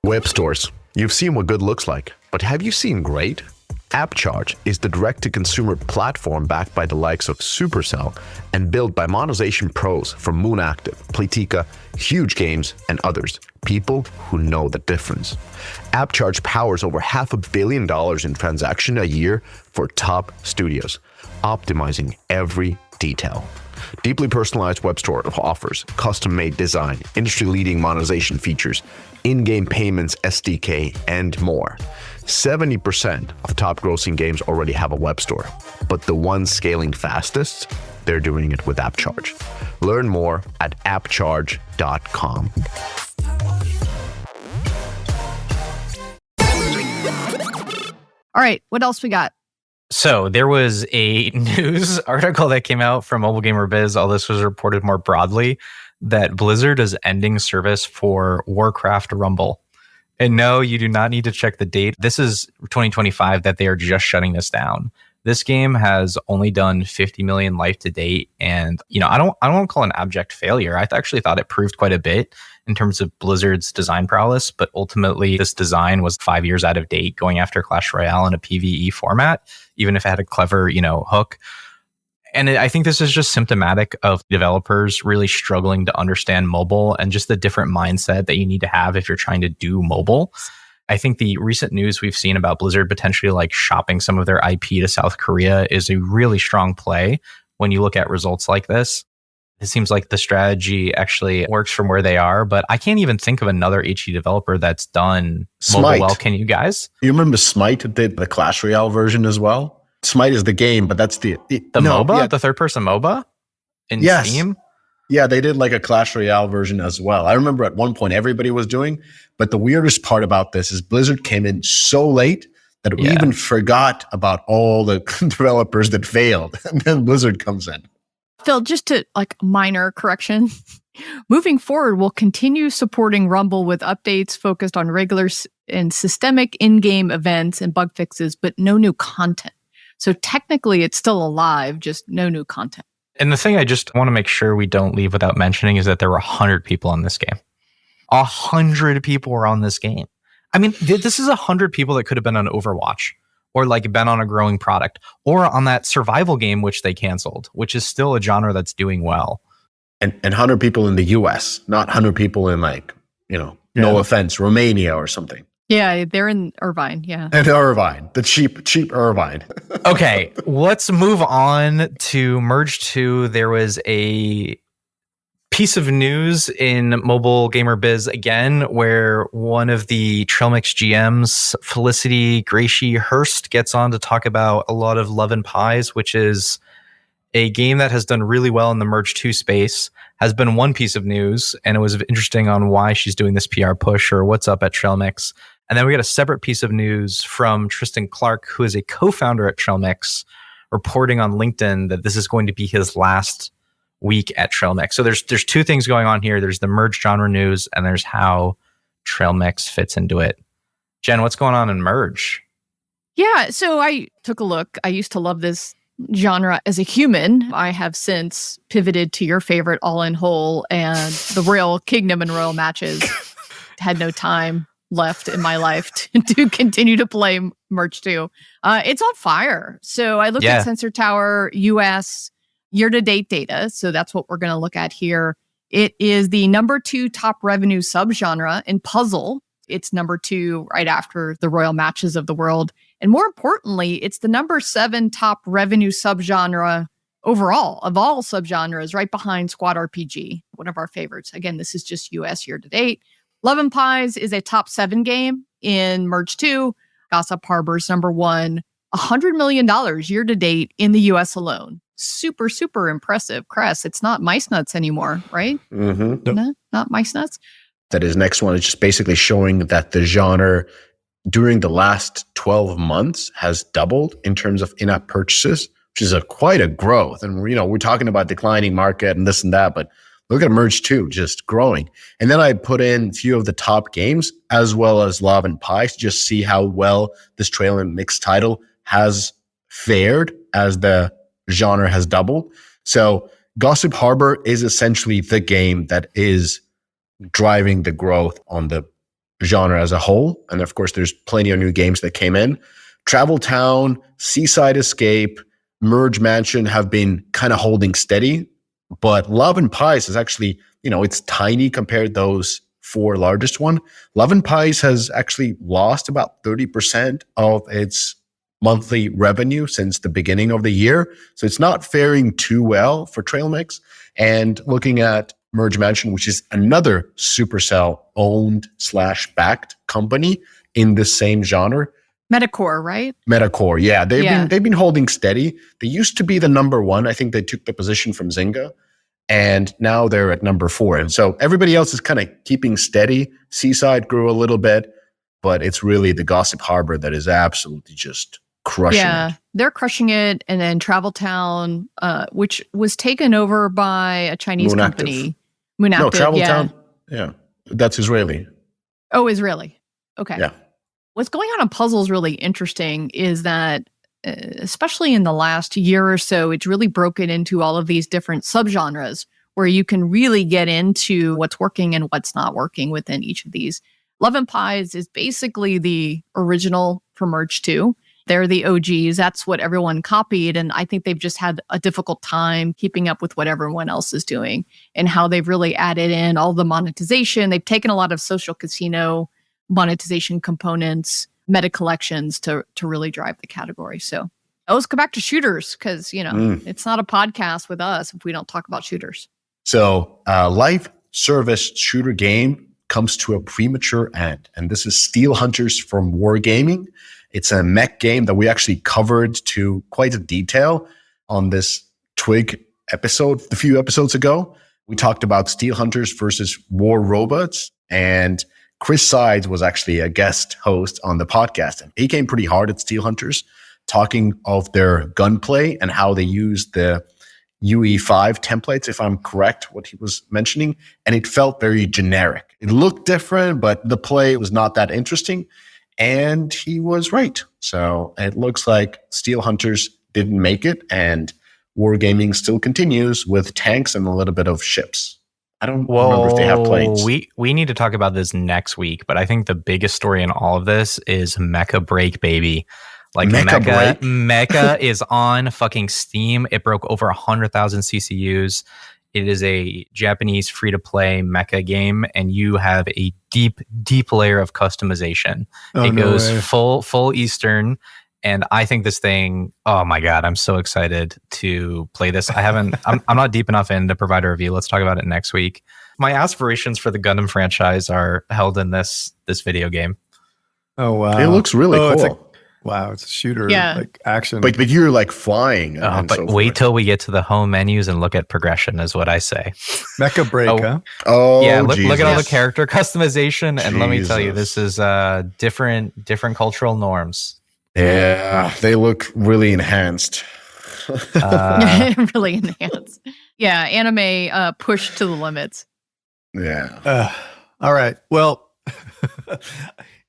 Web stores. You've seen what good looks like, but have you seen great? AppCharge is the direct-to-consumer platform backed by the likes of Supercell and built by monetization pros from Moon Active, Playtika, Huge Games, and others. People who know the difference. AppCharge powers over $500 million in transaction a year for top studios, optimizing every detail. Deeply personalized web store offers custom-made design, industry-leading monetization features, in-game payments, SDK, and more. 70% of top grossing games already have a web store, but the ones scaling fastest, they're doing it with AppCharge. Learn more at appcharge.com. All right, what else we got? So there was a news article that came out from Mobile Gamer Biz. All this was reported more broadly that Blizzard is ending service for Warcraft Rumble. And no, you do not need to check the date. This is 2025 that they are just shutting this down. This game has only done 50 million life to date. And, I don't want to call it an abject failure. I actually thought it proved quite a bit in terms of Blizzard's design prowess. But ultimately, this design was 5 years out of date, going after Clash Royale in a PvE format, even if it had a clever, hook. And I think this is just symptomatic of developers really struggling to understand mobile and just the different mindset that you need to have if you're trying to do mobile. I think the recent news we've seen about Blizzard potentially shopping some of their IP to South Korea is a really strong play when you look at results like this. It seems like the strategy actually works from where they are, but I can't even think of another HE developer that's done mobile well. Can you guys? You remember Smite did the Clash Royale version as well? Smite is the game, but that's the MOBA, yeah. The third-person MOBA in Steam? Yeah, they did a Clash Royale version as well. I remember at one point everybody was doing, but the weirdest part about this is Blizzard came in so late that we even forgot about all the developers that failed. And then Blizzard comes in. Phil, just to minor correction, moving forward, we'll continue supporting Rumble with updates focused on regular and systemic in-game events and bug fixes, but no new content. So technically, it's still alive, just no new content. And the thing I just want to make sure we don't leave without mentioning is that there were 100 people on this game. 100 people were on this game. I mean, this is 100 people that could have been on Overwatch or been on a growing product or on that survival game, which they canceled, which is still a genre that's doing well. And 100 people in the US, not 100 people in no offense, Romania or something. Yeah, they're in Irvine, yeah. And Irvine, the cheap Irvine. Okay, let's move on to Merge 2. There was a piece of news in Mobile Gamer Biz again, where one of the Trailmix GMs, Felicity Gracie Hurst, gets on to talk about a lot of Love and Pies, which is a game that has done really well in the Merge 2 space. Has been one piece of news, and it was interesting on why she's doing this PR push or what's up at Trailmix. And then we got a separate piece of news from Tristan Clark, who is a co-founder at Trailmix, reporting on LinkedIn that this is going to be his last week at Trailmix. So there's two things going on here. There's the Merge genre news, and there's how Trailmix fits into it. Jen, what's going on in Merge? Yeah, so I took a look. I used to love this genre as a human. I have since pivoted to your favorite All in Whole and the Royal Kingdom and Royal Matches. Had no time left in my life to continue to play Merge 2. It's on fire. So I looked at Sensor Tower US year-to-date data. So that's what we're going to look at here. It is the number 2 top revenue subgenre in puzzle. It's number 2 right after the Royal Matches of the world. And more importantly, it's the number 7 top revenue subgenre overall of all subgenres, right behind Squad RPG, one of our favorites. Again, this is just US year to date. Love and Pies is a top 7 game in Merge 2. Gossip Harbor's number 1. $100 million year to date in the US alone. Super, super impressive. Cress, it's not Mice Nuts anymore, right? Mm-hmm. No, not Mice Nuts. That his next one is just basically showing that the genre during the last 12 months has doubled in terms of in-app purchases, which is quite a growth. And we're talking about declining market and this and that, but look at Merge 2 just growing. And then I put in a few of the top games as well as Love and Pies to just see how well this trail and mixed title has fared as the genre has doubled. So Gossip Harbor is essentially the game that is driving the growth on the genre as a whole. And of course, there's plenty of new games that came in. Travel Town, Seaside Escape, Merge Mansion have been kind of holding steady. But Love and Pies is actually, it's tiny compared to those 4 largest one. Love and Pies has actually lost about 30% of its monthly revenue since the beginning of the year. So it's not faring too well for Trail Mix. And looking at Merge Mansion, which is another Supercell owned / backed company in the same genre. Metacore, right? Metacore, yeah. They've been holding steady. They used to be the number 1. I think they took the position from Zynga. And now they're at number 4. And so everybody else is kind of keeping steady. Seaside grew a little bit, but it's really the Gossip Harbor that is absolutely just crushing it. They're crushing it. And then Travel Town, which was taken over by a Chinese company. Moonactive. No, Travel Town. Yeah, that's Israeli. Oh, Israeli. Okay. Yeah. What's going on in puzzle is really interesting is that, especially in the last year or so, it's really broken into all of these different subgenres where you can really get into what's working and what's not working within each of these. Love and Pies is basically the original for Merge 2. They're the OGs. That's what everyone copied. And I think they've just had a difficult time keeping up with what everyone else is doing and how they've really added in all the monetization. They've taken a lot of social casino monetization components, meta collections to really drive the category. So let's go back to shooters because, it's not a podcast with us if we don't talk about shooters. So live service shooter game comes to a premature end. And this is Steel Hunters from Wargaming. It's a mech game that we actually covered to quite a detail on this TWIG episode a few episodes ago. We talked about Steel Hunters versus War Robots, and Chris Sides was actually a guest host on the podcast. And he came pretty hard at Steel Hunters, talking of their gunplay and how they use the UE5 templates, if I'm correct, what he was mentioning. And it felt very generic. It looked different, but the play was not that interesting. And he was right. So it looks like Steel Hunters didn't make it, and Wargaming still continues with tanks and a little bit of ships. I don't remember if they have planes. We need to talk about this next week, but I think the biggest story in all of this is Mecha Break, baby. Like Mecha is on fucking Steam. It broke over 100,000 CCUs. It is a Japanese free-to-play mecha game, and you have a deep, deep layer of customization. It goes full Eastern, and I think this thing, oh my God, I'm so excited to play this. I'm not deep enough in to provide a review. Let's talk about it next week. My aspirations for the Gundam franchise are held in this video game. Oh, wow. It looks really cool. It's a shooter, Yeah. like action. But you're like flying. But wait till we get to the home menus and look at progression, is what I say. Mecha Break, huh? Oh, yeah. Look at all the character customization, and let me tell you, this is different cultural norms. Yeah, they look really enhanced. Really enhanced. Yeah, anime pushed to the limits. Yeah. All right. Well,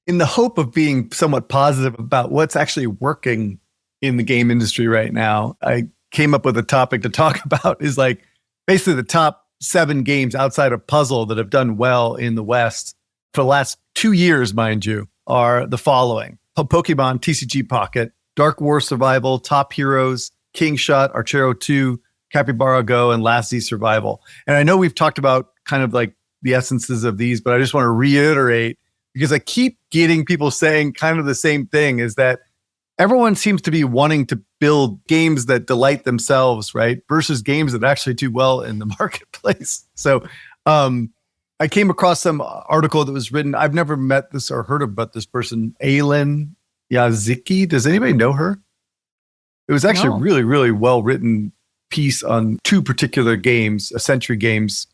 in the hope of being somewhat positive about what's actually working in the game industry right now, I came up with a topic to talk about is like basically the top 7 games outside of puzzle that have done well in the West for the last 2 years, mind you, are the following: Pokemon TCG Pocket, Dark War Survival, Top Heroes, King Shot, Archero 2, Capybara Go, and Last Z Survival. And I know we've talked about kind of like the essences of these, but I just want to reiterate, because I keep getting people saying kind of the same thing, is that everyone seems to be wanting to build games that delight themselves, right? Versus games that actually do well in the marketplace. So I came across some article that was written. I've never met this or heard about this person, Aylin Yaziki. Does anybody know her? It was actually a really, really well-written piece on two particular games, Century Games,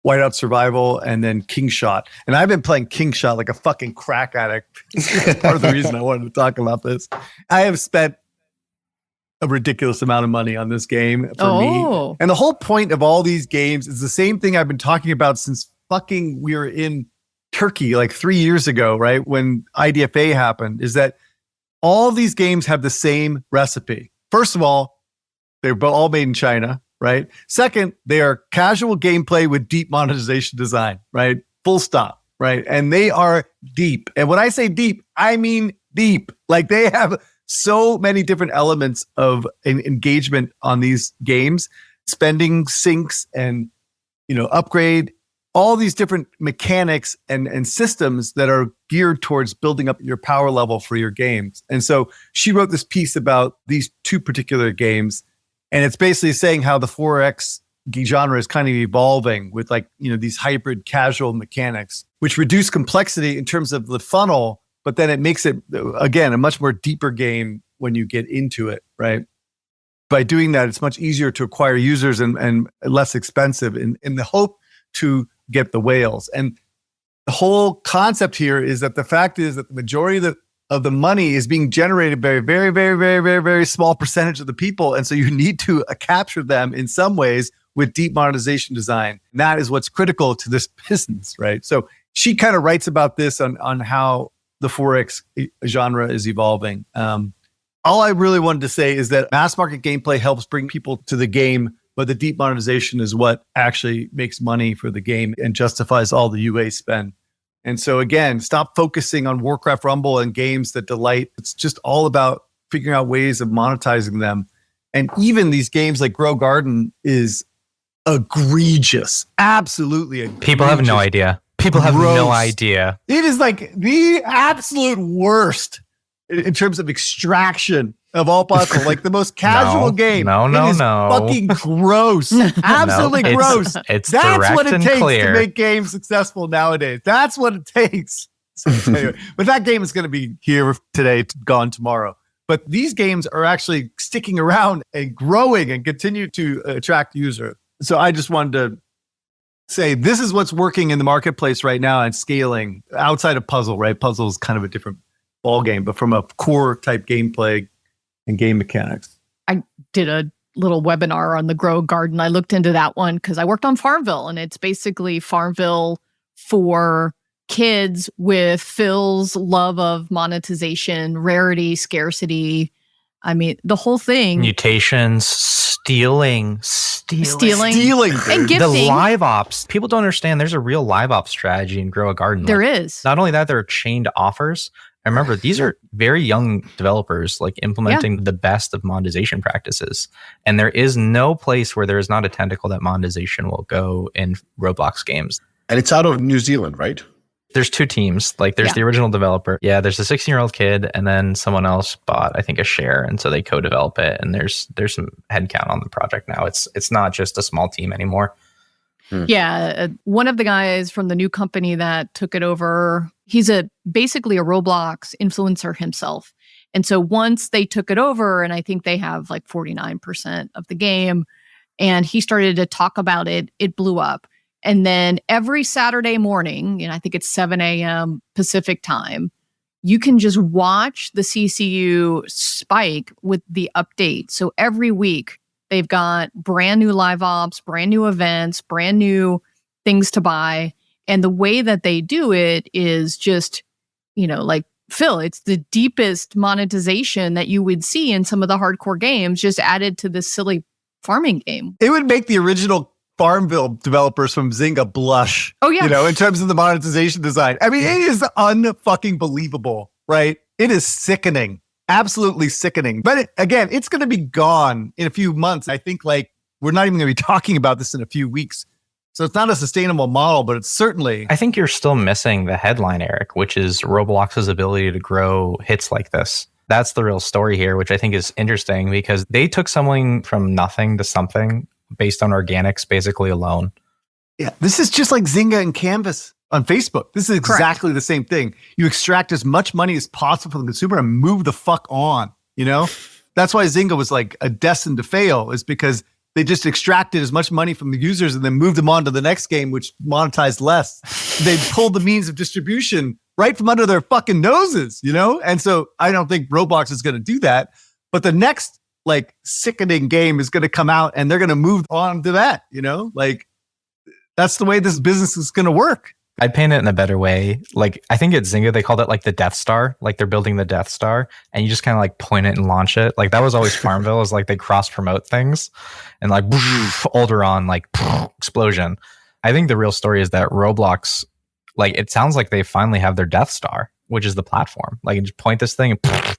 Whiteout Survival, and then King Shot. And I've been playing King Shot like a fucking crack addict. That's part of the reason I wanted to talk about this. I have spent a ridiculous amount of money on this game for me. And the whole point of all these games is the same thing I've been talking about since fucking we were in Turkey like 3 years ago, right? When IDFA happened, is that all these games have the same recipe. First of all, they're all made in China, right? Second, they are casual gameplay with deep monetization design, right? Full stop, right? And they are deep. And when I say deep, I mean deep. Like they have so many different elements of engagement on these games, spending sinks and, upgrade, all these different mechanics and systems that are geared towards building up your power level for your games. And so she wrote this piece about these two particular games. And it's basically saying how the 4X genre is kind of evolving with these hybrid casual mechanics, which reduce complexity in terms of the funnel, but then it makes it, again, a much more deeper game when you get into it, right? By doing that, it's much easier to acquire users and less expensive in the hope to get the whales. And the whole concept here is that the fact is that the majority of the money is being generated by a very, very, very, very, very small percentage of the people. And so you need to capture them in some ways with deep monetization design. And that is what's critical to this business, right? So she kind of writes about this on how the 4X genre is evolving. All I really wanted to say is that mass market gameplay helps bring people to the game, but the deep monetization is what actually makes money for the game and justifies all the UA spend. And so again, stop focusing on Warcraft Rumble and games that delight. It's just all about figuring out ways of monetizing them. And even these games like Grow Garden is egregious. Absolutely egregious. People have no idea. People have no idea. It is like the absolute worst in terms of extraction of all possible. Like the most casual game. No. Fucking gross. Absolutely gross. It's That's what it takes clear. to make games successful nowadays. That's what it takes. So anyway, but that game is going to be here today, gone tomorrow. But these games are actually sticking around and growing and continue to attract users. So I just wanted to say this is what's working in the marketplace right now and scaling outside of Puzzle, right? Puzzle is kind of a different ball game, but from a core type gameplay and game mechanics. I did a little webinar on the Grow Garden. I looked into that one because I worked on Farmville, and it's basically Farmville for kids with Phil's love of monetization, rarity, scarcity. I mean, the whole thing. Mutations, stealing, and gifting. The live ops. People don't understand there's a real live ops strategy in Grow a Garden. There is. Not only that, there are chained offers. I remember these are very young developers implementing the best of monetization practices. And there is no place where there is not a tentacle that monetization will go in Roblox games. And it's out of New Zealand, right? There's two teams. There's the original developer. Yeah, there's a 16-year-old kid, and then someone else bought, I think, a share, and so they co-develop it. And there's some headcount on the project now. It's not just a small team anymore. Yeah, one of the guys from the new company that took it over, he's basically a Roblox influencer himself. And so once they took it over, and I think they have 49% of the game, and he started to talk about it, it blew up. And then every Saturday morning, and I think it's 7 a.m. Pacific time, you can just watch the CCU spike with the update. So every week, they've got brand new live ops, brand new events, brand new things to buy. And the way that they do it is just, Phil, it's the deepest monetization that you would see in some of the hardcore games just added to this silly farming game. It would make the original Farmville developers from Zynga blush. Oh, yeah. In terms of the monetization design. I mean, it is unfucking believable, right? It is sickening. Absolutely sickening. But again, it's going to be gone in a few months. I think we're not even going to be talking about this in a few weeks. So it's not a sustainable model, but it's certainly... I think you're still missing the headline, Eric, which is Roblox's ability to grow hits like this. That's the real story here, which I think is interesting because they took something from nothing to something based on organics basically alone. Yeah, this is just like Zynga and Canvas on Facebook. This is exactly the same thing. You extract as much money as possible from the consumer and move the fuck on, you know? That's why Zynga was like a destined to fail, is because they just extracted as much money from the users and then moved them on to the next game, which monetized less. They pulled the means of distribution right from under their fucking noses, you know? And so I don't think Roblox is going to do that. But the next like sickening game is going to come out and they're going to move on to that, you know? Like that's the way this business is going to work. I'd paint it in a better way. Like, I think at Zynga, they called it like the Death Star. Like they're building the Death Star and you just kind of like point it and launch it. Like that was always Farmville, is like they cross promote things and like Alderon, like explosion. I think the real story is that Roblox, like it sounds like they finally have their Death Star, which is the platform. Like you just point this thing and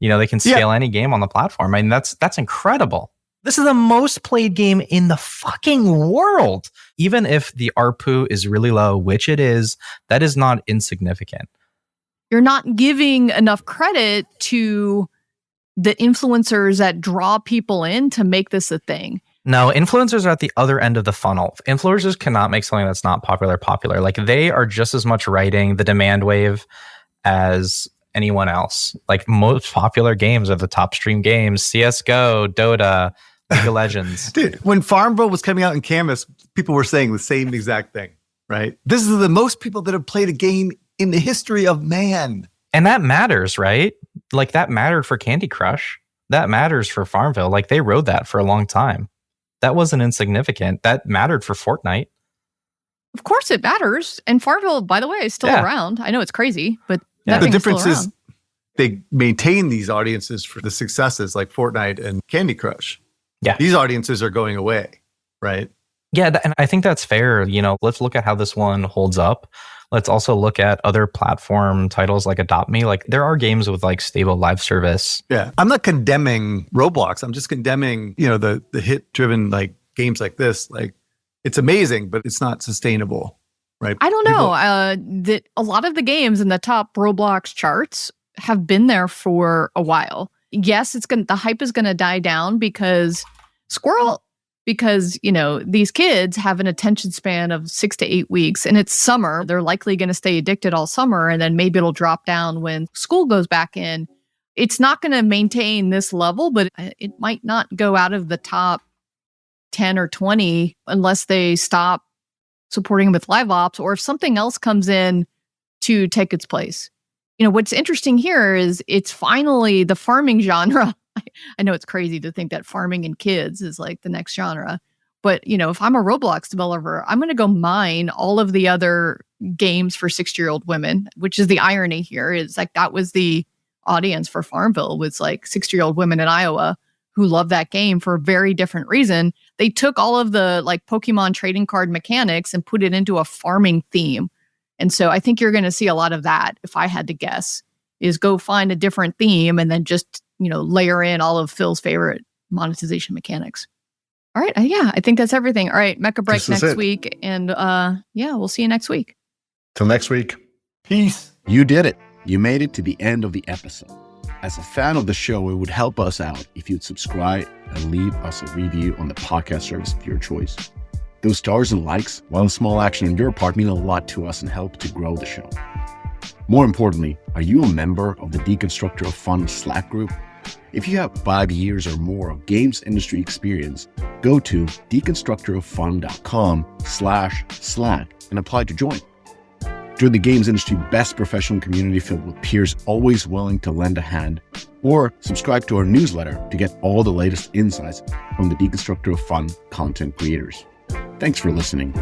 you know, they can scale any game on the platform. I mean, that's incredible. This is the most played game in the fucking world. Even if the ARPU is really low, which it is, that is not insignificant. You're not giving enough credit to the influencers that draw people in to make this a thing. No, influencers are at the other end of the funnel. Influencers cannot make something that's not popular. Like they are just as much riding the demand wave as anyone else. Like most popular games are the top stream games, CSGO, Dota, League of Legends. Dude, when Farmville was coming out in Canvas, people were saying the same exact thing, right? This is the most people that have played a game in the history of man. And that matters, right? Like that mattered for Candy Crush. That matters for Farmville. Like they rode that for a long time. That wasn't insignificant. That mattered for Fortnite. Of course it matters. And Farmville, by the way, is still around. I know it's crazy, but the difference is they maintain these audiences for the successes like Fortnite and Candy Crush. Yeah. These audiences are going away, right? Yeah, and I think that's fair. You know, let's look at how this one holds up. Let's also look at other platform titles like Adopt Me. Like there are games with like stable live service. Yeah. I'm not condemning Roblox. I'm just condemning, you know, the hit-driven like games like this. Like it's amazing, but it's not sustainable, right? I don't know. That a lot of the games in the top Roblox charts have been there for a while. Yes, the hype is gonna die down because you know, these kids have an attention span of 6 to 8 weeks and it's summer. They're likely gonna stay addicted all summer and then maybe it'll drop down when school goes back in. It's not gonna maintain this level, but it might not go out of the top 10 or 20 unless they stop supporting with live ops or if something else comes in to take its place. You know, what's interesting here is it's finally the farming genre. I know it's crazy to think that farming and kids is like the next genre. But, you know, if I'm a Roblox developer, I'm going to go mine all of the other games for 60-year-old women, which is the irony here. Is like that was the audience for Farmville, was like 60-year-old women in Iowa who love that game for a very different reason. They took all of the like Pokemon trading card mechanics and put it into a farming theme. And so I think you're going to see a lot of that, if I had to guess, is go find a different theme and then just, you know, layer in all of Phil's favorite monetization mechanics. All right. I think that's everything. All right. Mecha Break next week. And we'll see you next week. Till next week. Peace. You did it. You made it to the end of the episode. As a fan of the show, it would help us out if you'd subscribe and leave us a review on the podcast service of your choice. Those stars and likes, while a small action on your part, mean a lot to us and help to grow the show. More importantly, are you a member of the Deconstructor of Fun Slack group? If you have 5 years or more of games industry experience, go to deconstructoroffun.com/Slack and apply to join. Join the games industry best professional community filled with peers always willing to lend a hand, or subscribe to our newsletter to get all the latest insights from the Deconstructor of Fun content creators. Thanks for listening.